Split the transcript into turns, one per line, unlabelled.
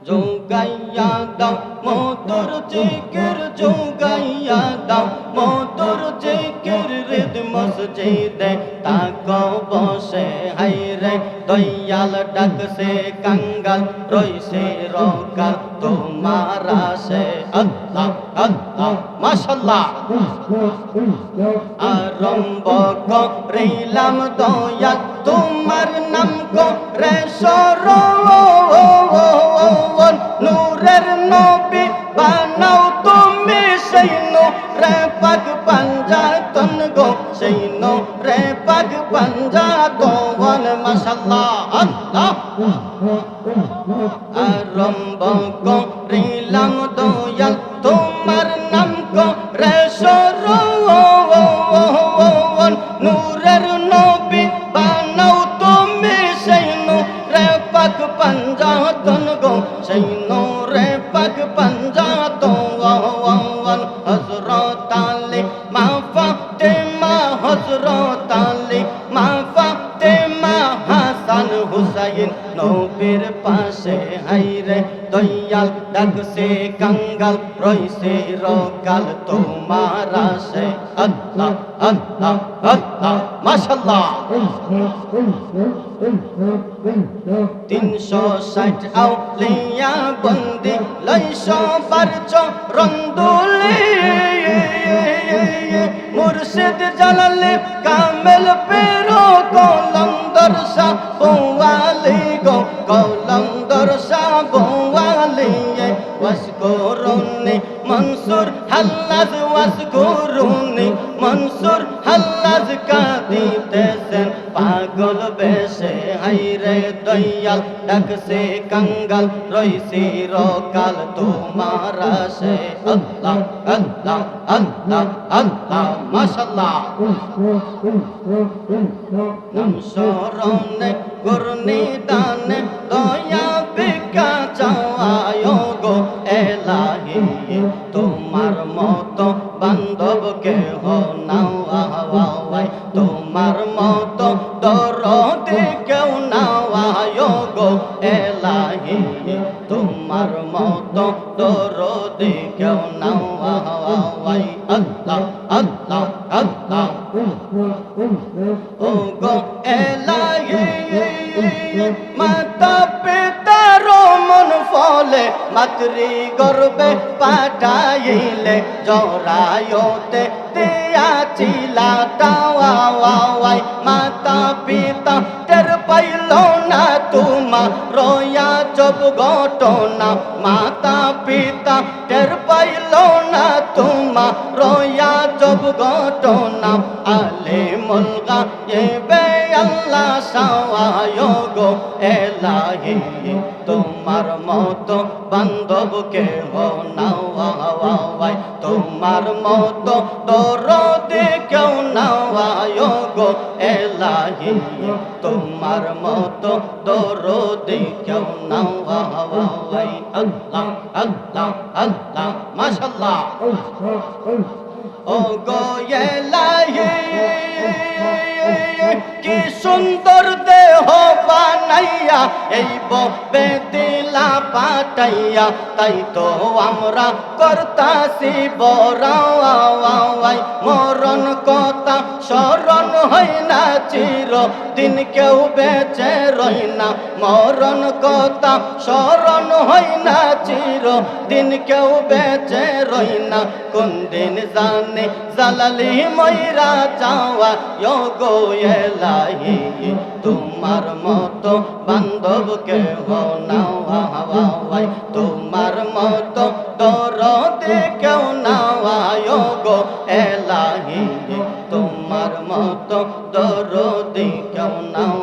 যোগাইয়া দাও মধুর জিকির যোগাইয়া দাও মধুর জিকির হৃদ মসজিদে তাকো বসে হায়রে দয়াল ডাকছে কাঙ্গাল রইছে রকাল তোমার আসে আল্লাহ আল্লাহ মাশাআল্লাহ আরম্ভ করিলাম দয়াল তোমার নাম করে স্মরণ নূরের নবী বানাও তুমি সেই নূরে পাক পাঞ্জাতন গো সেই নূরে পাক পাঞ্জাতন মাশাআল্লাহ আল্লাহ আরম্ভ করিলাম দয়াল তোমার নাম করে স্মরণ নূরের নবী বানাও তুমি সেই নূরে পাক পাঞ্জাতন গো সেই নূরে পাক পাঞ্জাতন হযরত আলী মা ফাতেমা হযরত আলী মা ফাতেমা হাসান হুসাইন নবীর পাশে হায়রে দয়াল ডাকছে কাঙ্গাল রইছে রকাল তোমার আসে আল্লাহ আল্লাহ আল্লাহ মাশাআল্লাহ 360 আউলিয়া বন্দি লইছ বার চরণ দুলি মুর্শিদ জালালে কামেল পেরো কলন্দর শাহ বোয়ালি গো কলন্দর শাহ বোয়ালি ওয়াসকুরুনি মনসুর হাল্লাজ ওয়াসকুরুনি মনসুর হাল্লাজ কাঁদিতেছেন পাগল বেশে হায়রে দয়াল ডাকছে কাঙ্গাল রইছে রকাল তোমার আসে আল্লাহ আল্লাহ আল্লাহ আল্লাহ মাশাআল্লাহ নাম স্মরণে গুরনি দানে দয়া ভিক্ষা চাওয়ায় গো এলাহি তোমার মতো বান্ধব কেহ নাও আওয়াই তোমার মতো দরদি কেউ নাও গো এলাহি তোমার মতো দরদি কেউ নাও আওয়াই আল্লাহ আল্লাহ আল্লাহ ও গো এলাহি মাতা পিতার মন ফলে মাতৃ গর্বে পাঠাইলে জরায়তে দিয়াছিলা টাওয়াই মাতা পিতা টের পাইল না তোমার রয়া জব ঘটনা মাতা পিতা টের পাইল না তোমার রয়া জব ঘটনা আলে মুলগা এবে আল্লাহ সাওয়ায় গো এলাহি তোমার মতো বান্ধব কেহ নাও আওয়াই তোমার মতো দরদি কেউ নাও গো এলাহি তোমার মতো দরদি কেউ নাও আওয়াই আল্লাহ আল্লাহ আল্লাহ মাশাআল্লাহ ও গো এলাহি কি সুন্দর দেহ বানাইয়া এই ববে দিলা পাঠাইয়া তাই তো আমরা করতাছি বড়াওয়াই মরণ কথা স্মরণ হয় না চির দিন কেউ বেঁচে রই না মরণ কথা স্মরণ হয় না চির দিন কেউ বেঁচে রই না কোন দিন জানে জালালি ময়রা যাওয়া গো এলাহি তোমার মতো বান্ধব কেহ নাও আওয়াই তোমার মতো দরদি কেউ নাও গো এলাহি তোমার মতো দরদি কেউ নাও